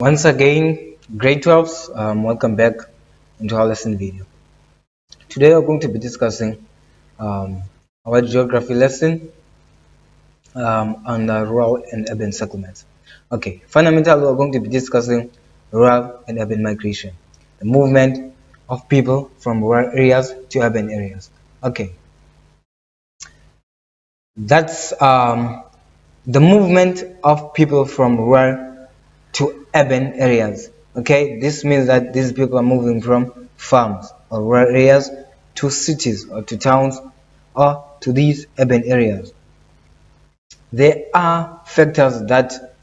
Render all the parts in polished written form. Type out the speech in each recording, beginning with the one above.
Once again, grade 12s, welcome back into our lesson video. Today we're going to be discussing our geography lesson on the rural and urban settlements. Okay, fundamentally we're going to be discussing rural and urban migration, the movement of people from rural areas to urban areas. Okay, that's the movement of people from rural to urban areas. Okay, this means that these people are moving from farms or rural areas to cities or to towns or to these urban areas. There are factors that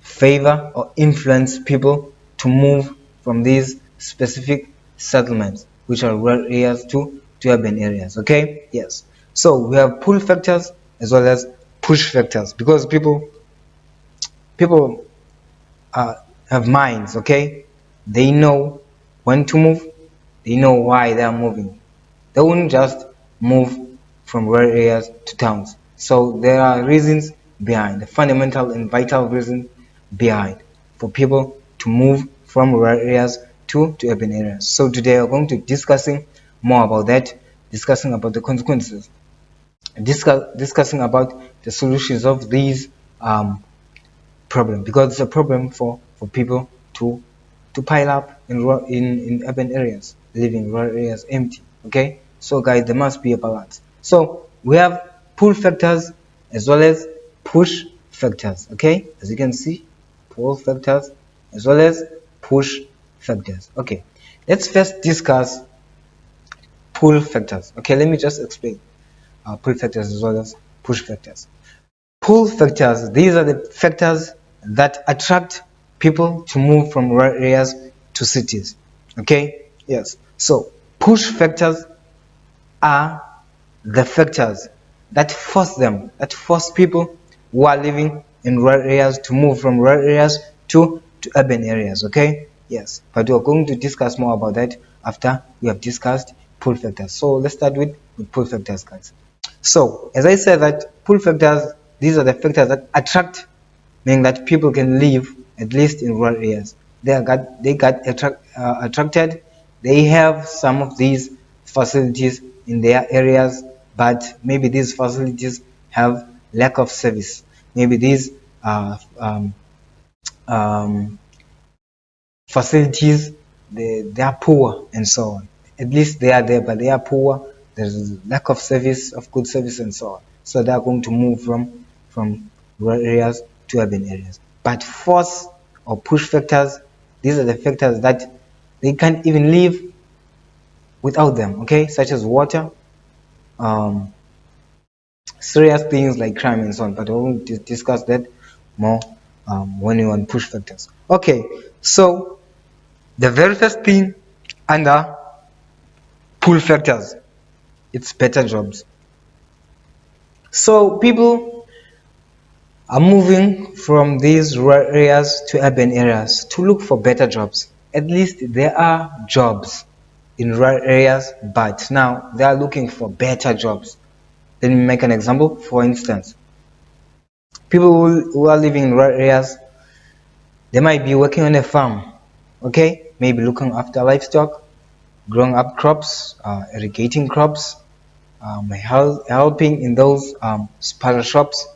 favor or influence people to move from these specific settlements, which are rural areas to urban areas. Okay, yes. So we have pull factors as well as push factors, because people have minds. Okay, they know when to move, they know why they are moving. They won't just move from rural areas to towns. So there are reasons behind, the fundamental and vital reasons behind for people to move from rural areas to urban areas. So today we're going to be discussing more about that, discussing about the consequences, discussing about the solutions of these problem, because it's a problem for people to pile up in urban areas, leaving rural areas empty. Okay, so guys, there must be a balance. So we have pull factors as well as push factors. Okay, as you can see, pull factors as well as push factors. Okay, let's first discuss pull factors. Okay, let me just explain pull factors as well as push factors. Pull factors, these are the factors that attract people to move from rural areas to cities. Okay, yes. So push factors are the factors that force people who are living in rural areas to move from rural areas to urban areas. Okay, yes. But we're going to discuss more about that after we have discussed pull factors. So let's start with pull factors, guys. So as I said, that pull factors, these are the factors that attract, meaning that people can live at least in rural areas. They got attracted. They have some of these facilities in their areas, but maybe these facilities have lack of service. Maybe these facilities, they are poor and so on. At least they are there, but they are poor. There's lack of service, of good service and so on. So they are going to move from rural areas to urban areas. But force or push factors, these are the factors that they can't even live without them. Okay, such as water, serious things like crime and so on. But we'll discuss that more when we want push factors. Okay, so the very first thing under pull factors, it's better jobs. So people are moving from these rural areas to urban areas to look for better jobs. At least there are jobs in rural areas, but now they are looking for better jobs. Let me make an example. For instance, people who are living in rural areas, they might be working on a farm, okay, maybe looking after livestock, growing up crops, irrigating crops, helping in those parlor shops,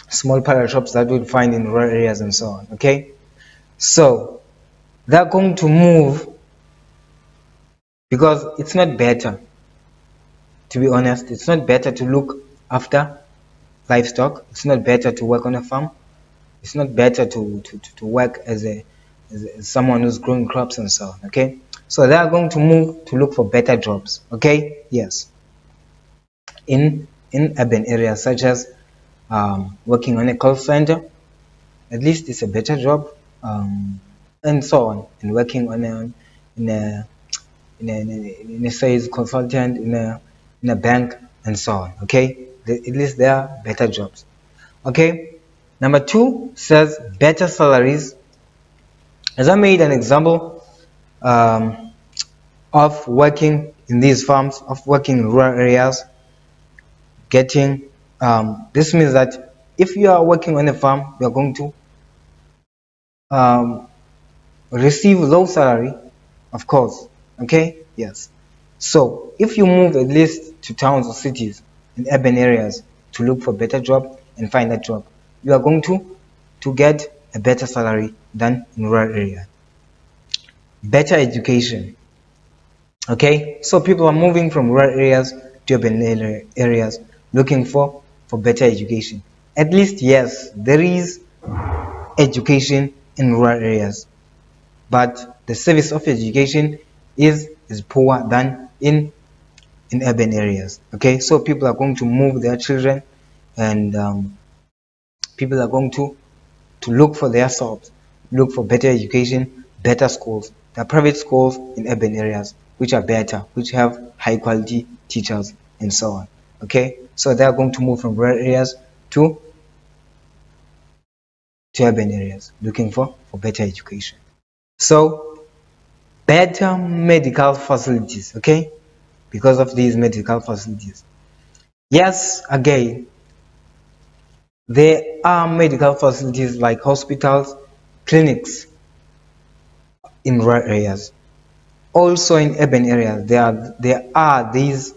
small parlor shops that we'll find in rural areas and so on. Okay, so they're going to move because it's not better, to be honest. It's not better to look after livestock. It's not better to work on a farm. It's not better to work as someone who's growing crops and so on. Okay, so they are going to move to look for better jobs. Okay, yes, in urban areas, such as working on a call center. At least it's a better job, and so on, and working on in a sales consultant, in a bank and so on. Okay, at least there are better jobs. Okay, number 2 says better salaries. As I made an example of working in these farms, of working in rural areas, getting this means that if you are working on a farm, you are going to um, receive low salary, of course. Okay, yes. So if you move at least to towns or cities in urban areas to look for better job and find that job, you are going to get a better salary than in rural area. Better education. Okay, so people are moving from rural areas to urban areas looking for better education. At least, yes, there is education in rural areas, but the service of education is poor than in urban areas. Okay, so people are going to move their children, and people are going to look for their themselves, look for better education, better schools. There are private schools in urban areas which are better, which have high quality teachers and so on. Okay, so they are going to move from rural areas to urban areas, looking for better education. So better medical facilities, okay, because of these medical facilities. Yes, again, there are medical facilities like hospitals, clinics in rural areas. Also in urban areas, there are these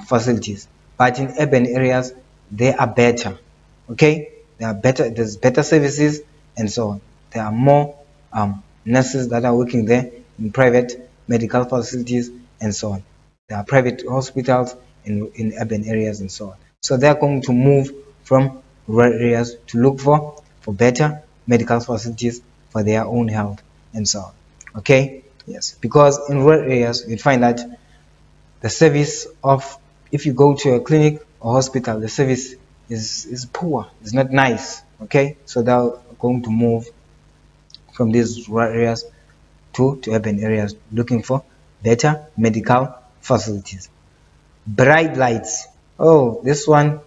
facilities, but in urban areas, they are better. Okay, they are better. There's better services and so on. There are more nurses that are working there in private medical facilities and so on. There are private hospitals in urban areas and so on. So they are going to move from rural areas to look for better medical facilities for their own health and so on. Okay, yes, because in rural areas you find that the service of, if you go to a clinic or hospital, the service is poor, it's not nice. Okay, so they're going to move from these rural areas to urban areas looking for better medical facilities. Bright lights. Oh, this one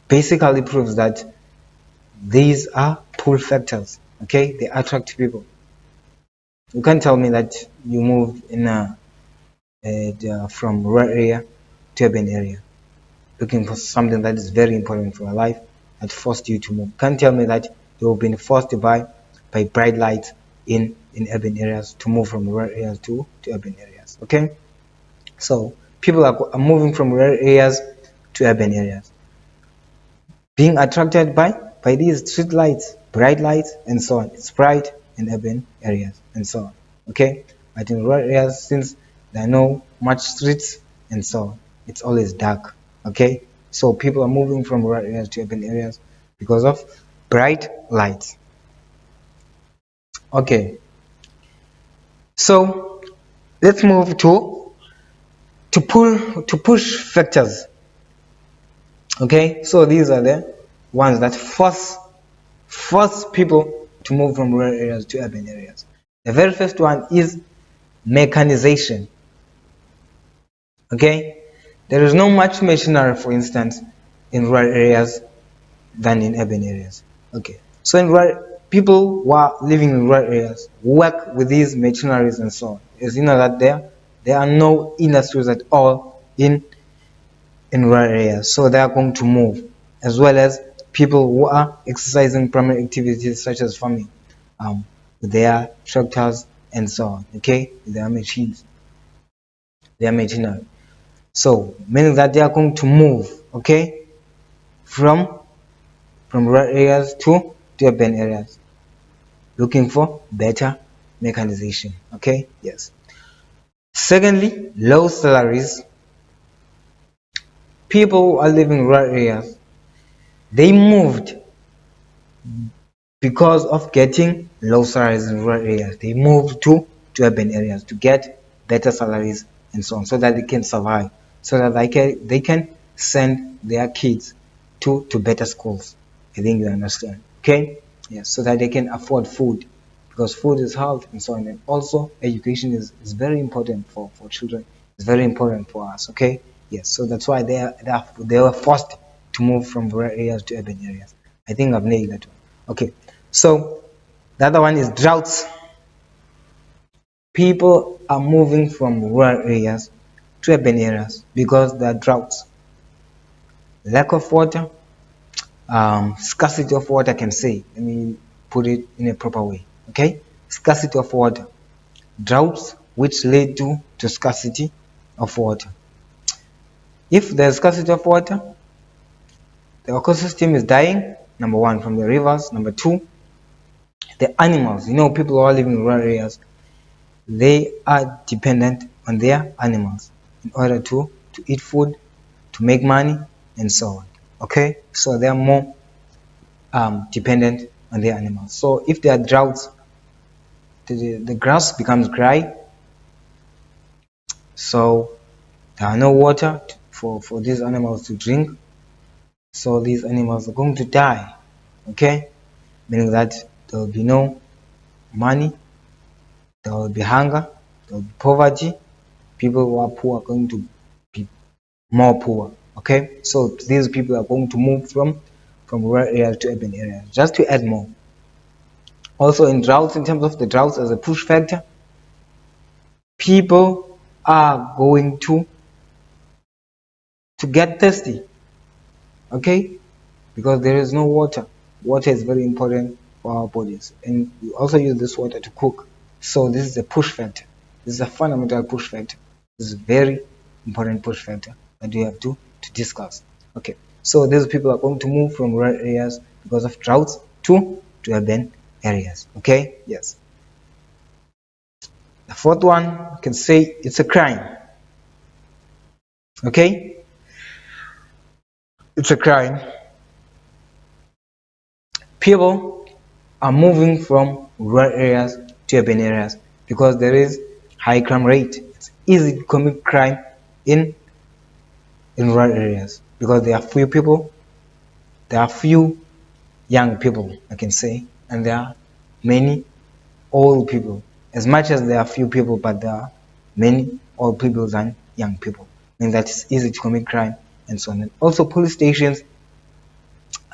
basically proves that these are pull factors. Okay, they attract people. You can't tell me that you moved from rural area to urban area looking for something that is very important for your life that forced you to move. Can't tell me that you've been forced by bright lights in urban areas to move from rural areas to urban areas. Okay, so people are moving from rural areas to urban areas, being attracted by these street lights, bright lights, and so on. It's bright in urban areas and so on. Okay, but in rural areas, since there are no much streets and so on, it's always dark. Okay, so people are moving from rural areas to urban areas because of bright lights. Okay, so let's move to push factors. Okay, so these are the ones that force people to move from rural areas to urban areas. The very first one is mechanization. Okay, there is no much machinery, for instance, in rural areas than in urban areas. Okay, so in rural, people who are living in rural areas work with these machineries and so on. As you know that there are no industries at all in rural areas, so they are going to move, as well as people who are exercising primary activities such as farming, with their tractors and so on. Okay, with their machines, their machinery. So meaning that they are going to move, okay, from rural areas to urban areas, looking for better mechanization. Okay, yes. Secondly, low salaries. People who are living in rural areas, they moved because of getting low salaries in rural areas. They moved to urban areas to get better salaries and so on, so that they can survive, so that they can send their kids to better schools. I think you understand. Okay, yes, so that they can afford food, because food is health and so on. And also education is very important for children. It's very important for us. Okay, yes, so that's why they were forced to move from rural areas to urban areas. I think I've nailed that one. Okay, so the other one is droughts. People are moving from rural areas to urban areas because there are droughts, lack of water, scarcity of water, I can say. I mean, put it in a proper way. Okay, scarcity of water, droughts which lead to scarcity of water. If there's scarcity of water, the ecosystem is dying. Number one, from the rivers. Number two, the animals. People who are living in rural areas, they are dependent on their animals in order to eat food, to make money, and so on. Okay, so they are more dependent on their animals. So if there are droughts, the grass becomes dry, so there are no water for these animals to drink, so these animals are going to die. Okay, meaning that there will be no money, there will be hunger, there will be poverty. People who are poor are going to be more poor. Okay, so these people are going to move from rural areas to urban areas. Just to add more, also in droughts, in terms of the droughts as a push factor, people are going to get thirsty. Okay, because there is no water. Water is very important for our bodies, and we also use this water to cook. So this is a push factor. This is a fundamental push factor. This is a very important push factor that we have to discuss. Okay, so these people are going to move from rural areas because of droughts to urban areas. Okay, yes. The fourth one, you can say it's a crime. Okay, it's a crime. People are moving from rural areas to urban areas because there is high crime rate. It's easy to commit crime in rural areas because there are few people, there are few young people, I can say, and there are many old people. As much as there are few people, but there are many old people than young people, meaning that it's easy to commit crime and so on. And also, police stations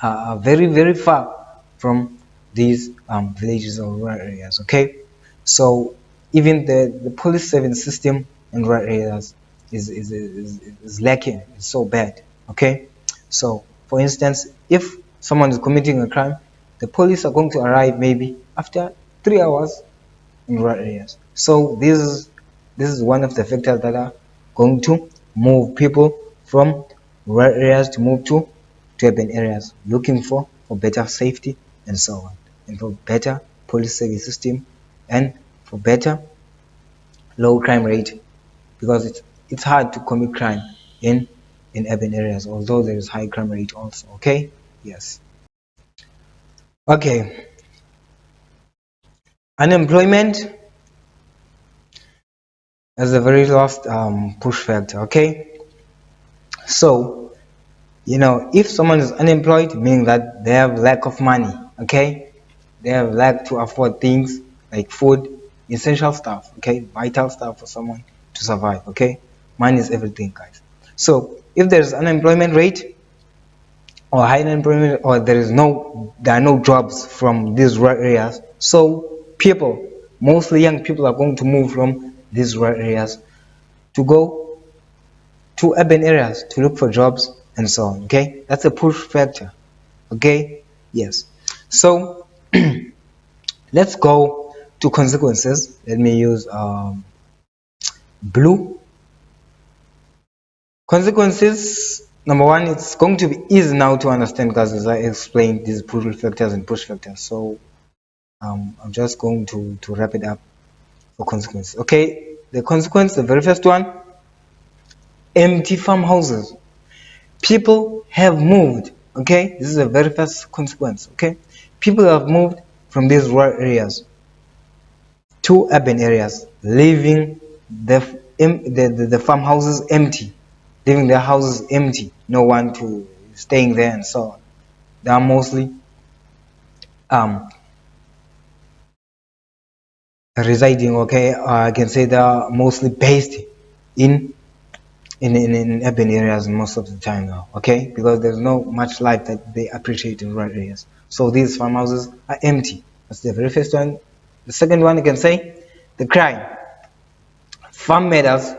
are very, very far from these villages or rural areas. Okay, so even the police service system in rural areas is lacking. It's so bad. Okay, so for instance, if someone is committing a crime, the police are going to arrive maybe after 3 hours in rural areas. So this is one of the factors that are going to move people from rural areas to move to urban areas, looking for better safety and so on, and for better police service system, and for better low crime rate, because it's hard to commit crime in urban areas, although there is high crime rate also. Okay, yes. Okay, unemployment as a very last push factor. Okay, so if someone is unemployed, meaning that they have lack of money. Okay, they have lack to afford things like food, essential stuff. Okay, vital stuff for someone to survive. Okay, money is everything, guys. So if there is unemployment rate or high unemployment, or there are no jobs from these rural areas, so people, mostly young people, are going to move from these rural areas to go to urban areas to look for jobs and so on. Okay, that's a push factor. Okay, yes. So let's go to consequences. Let me use blue. Consequences, number one, it's going to be easy now to understand because as I explained these pull factors and push factors. So I'm just going to wrap it up for consequences. Okay, the consequence, the very first one, empty farmhouses. People have moved. Okay, this is the very first consequence. Okay, people have moved from these rural areas to urban areas, leaving the farmhouses empty, leaving their houses empty, no one to staying there and so on. They are mostly residing. Okay, I can say they are mostly based in urban areas most of the time now. Okay, because there's no much life that they appreciate in rural areas. So these farmhouses are empty. That's the very first one. The second one, I can say, the crime. Farm matters.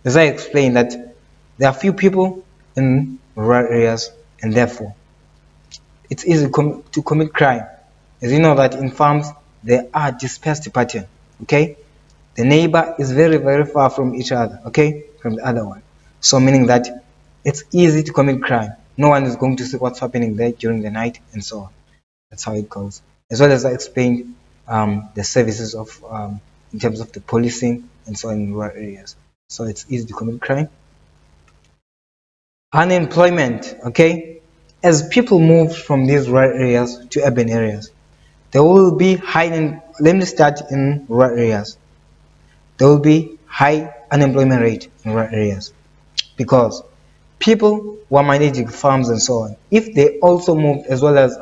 As I explained, that there are few people in rural areas, and therefore it's easy to commit crime As you know that in farms there are dispersed pattern, okay? The neighbor is very, very far from each other, okay? From the other one. So meaning that it's easy to commit crime. No one is going to see what's happening there during the night and so on. That's how it goes. As well as I explained the services of in terms of the policing and so on in rural areas. So it's easy to commit crime. Unemployment, okay? As people move from these rural areas to urban areas, there will be let me start in rural areas. There will be high unemployment rate in rural areas because people who are managing farms and so on, if they also move, as well as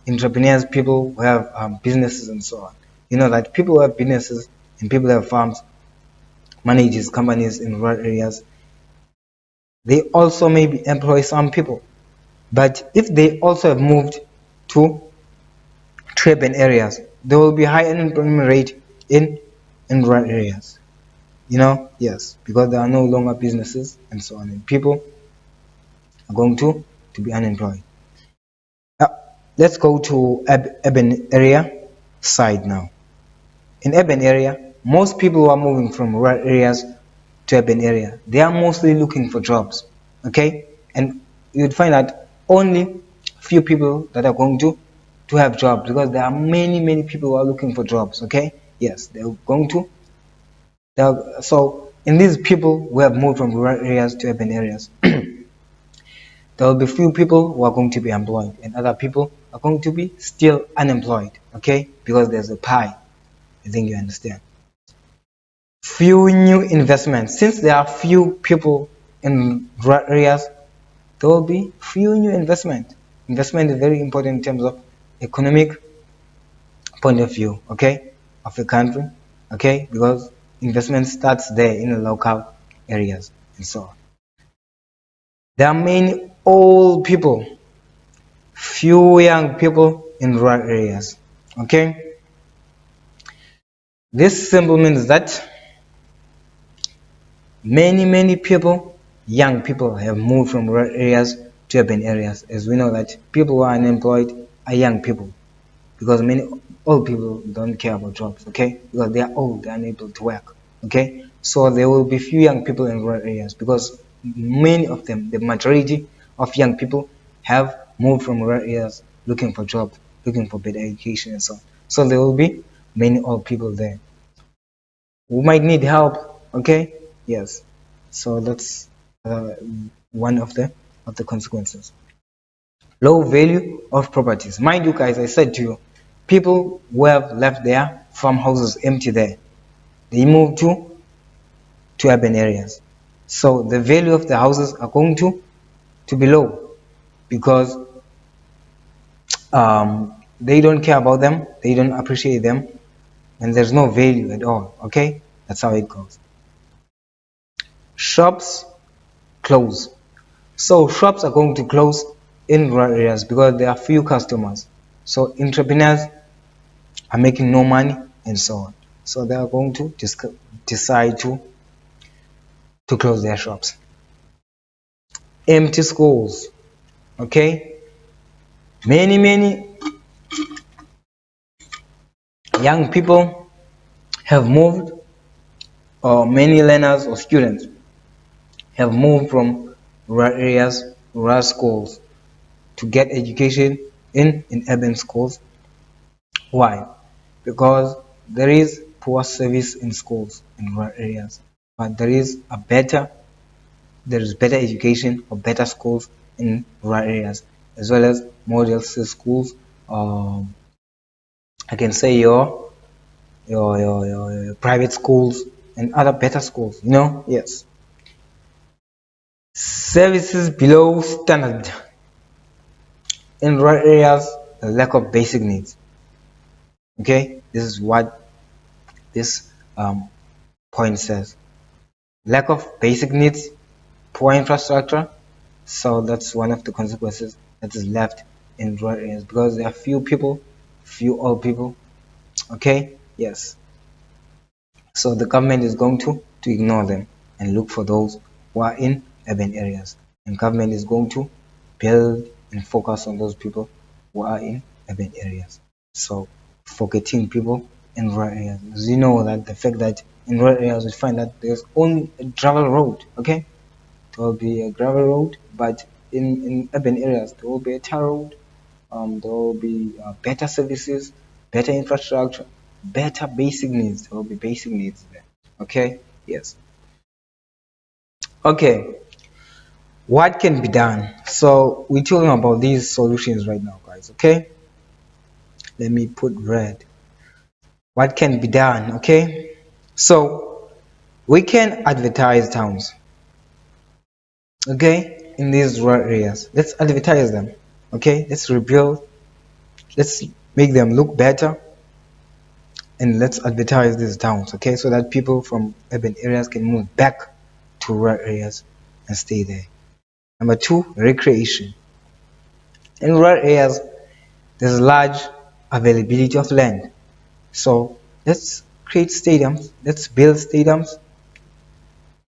entrepreneurs, people who have businesses and so on, you know that people who have businesses and people who have farms, manages companies in rural areas, they also maybe employ some people. But if they also have moved to urban areas, there will be high unemployment rate in rural areas. You know, yes, because there are no longer businesses and so on, and people are going to be unemployed. Let's go to urban area side now. In urban area, most people who are moving from rural areas to urban area, they are mostly looking for jobs, okay? And you'd find that only few people that are going to have jobs, because there are many people who are looking for jobs, okay? Yes, they're going to. So in these people who have moved from rural areas to urban areas, there will be few people who are going to be employed and other people are going to be still unemployed, okay? Because there's a pie. I think you understand. Few new investments. Since there are few people in rural areas, there will be few new investment. Investment is very important in terms of economic point of view, okay, of the country, okay, because investment starts there in the local areas and so on. There are many old people, few young people in rural areas, okay. This simply means that many people, young people, have moved from rural areas to urban areas, as we know that people who are unemployed are young people, because many old people don't care about jobs, okay, because they are old, they are unable to work, okay. So there will be few young people in rural areas because many of them, the majority of young people, have moved from rural areas looking for jobs, looking for better education and so on. So there will be many old people there who might need help, okay. Yes, so that's one of the consequences. Low value of properties. Mind you guys, I said to you, people who have left their farmhouses empty there, they move to urban areas. So the value of the houses are going to be low because they don't care about them, they don't appreciate them, and there's no value at all, okay. That's how it goes. Shops close. So shops are going to close in rural areas because there are few customers. So entrepreneurs are making no money and so on. So they are going to decide to close their shops. Empty schools. Okay. Many young people have moved, or many learners or students have moved from rural areas, rural schools, to get education in urban schools. Why? Because there is poor service in schools in rural areas, but there is better education or better schools in rural areas, as well as model schools. I can say your private schools and other better schools. You know, yes. Services below standard in rural areas. The lack of basic needs. Okay, this is what this point says. Lack of basic needs, poor infrastructure. So that's one of the consequences that is left in rural areas because there are few people, few old people. Okay, yes. So the government is going to ignore them and look for those who are in urban areas. And government is going to build and focus on those people who are in urban areas. So for getting people in rural areas, as you know that the fact that in rural areas we find that there's only a gravel road, okay? There will be a gravel road, but in urban areas there will be a tar road. There will be better services, better infrastructure, better basic needs. There will be basic needs there. Okay? Yes. Okay. What can be done? So we're talking about these solutions right now, guys. Okay? Let me put red. What can be done? Okay? So we can advertise towns. Okay? In these rural areas. Let's advertise them. Okay? Let's rebuild. Let's make them look better, and let's advertise these towns, okay, so that people from urban areas can move back to rural areas and stay there. Number two, recreation. In rural areas there's large availability of land, so let's create stadiums, let's build stadiums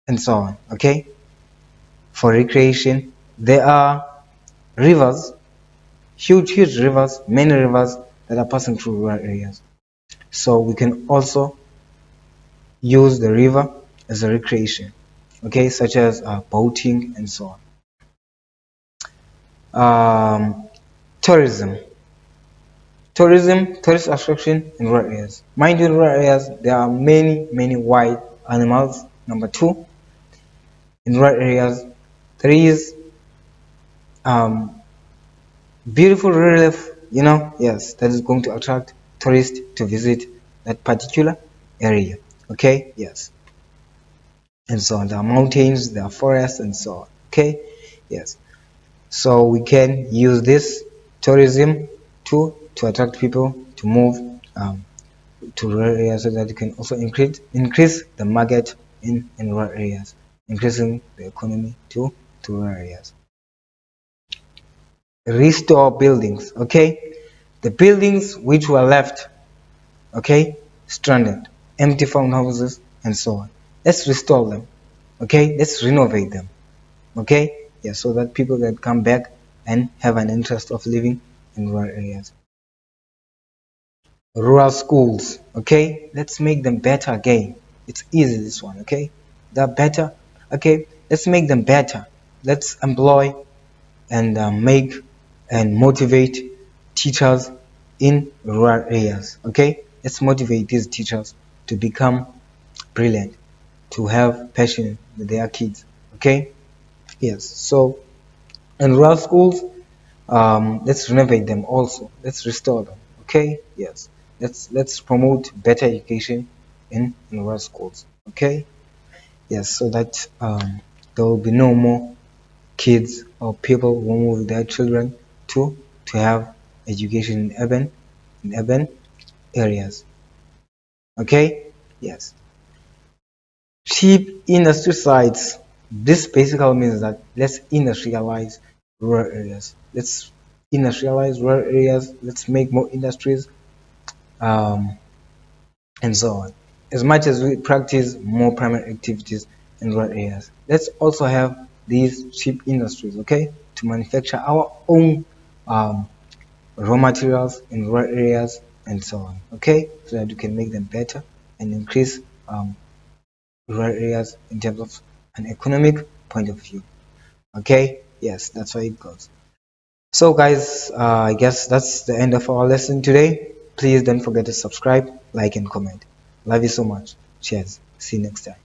and so on. Okay, for recreation there are rivers, huge rivers, many rivers that are passing through rural areas, so we can also use the river as a recreation, okay, such as boating and so on. Tourism. Tourist attraction in rural areas. Mind you, in rural areas, there are many wild animals. Number two, in rural areas, there is um, beautiful relief, yes, that is going to attract tourists to visit that particular area. Okay, yes, and so on. There are mountains, there are forests, and so on. Okay, yes. So we can use this tourism to attract people to move to rural areas, so that you can also increase the market in rural areas, increasing the economy to rural areas. Restore buildings, okay? The buildings which were left, okay, stranded, empty farmhouses and so on. Let's restore them, okay? Let's renovate them, okay? Yeah, so that people can come back and have an interest of living in rural areas. Rural schools, okay, let's make them better again. It's easy, this one, okay, they're better, okay, let's make them better. Let's employ and make and motivate teachers in rural areas, okay, let's motivate these teachers to become brilliant, to have passion with their kids, okay. Yes, so in rural schools, let's renovate them also, let's restore them, okay. Yes, let's promote better education in rural schools, okay. Yes, so that there will be no more kids or people who move their children to have education in urban areas, okay. Yes, cheap industry sites. This basically means that let's industrialize rural areas. Let's industrialize rural areas. Let's make more industries, um, and so on. As much as we practice more primary activities in rural areas, let's also have these cheap industries, okay, to manufacture our own raw materials in rural areas and so on, okay, so that we can make them better and increase rural areas in terms of an economic point of view, okay. Yes, that's how it goes. So guys, I guess that's the end of our lesson today. Please don't forget to subscribe, like and comment. Love you so much. Cheers, see you next time.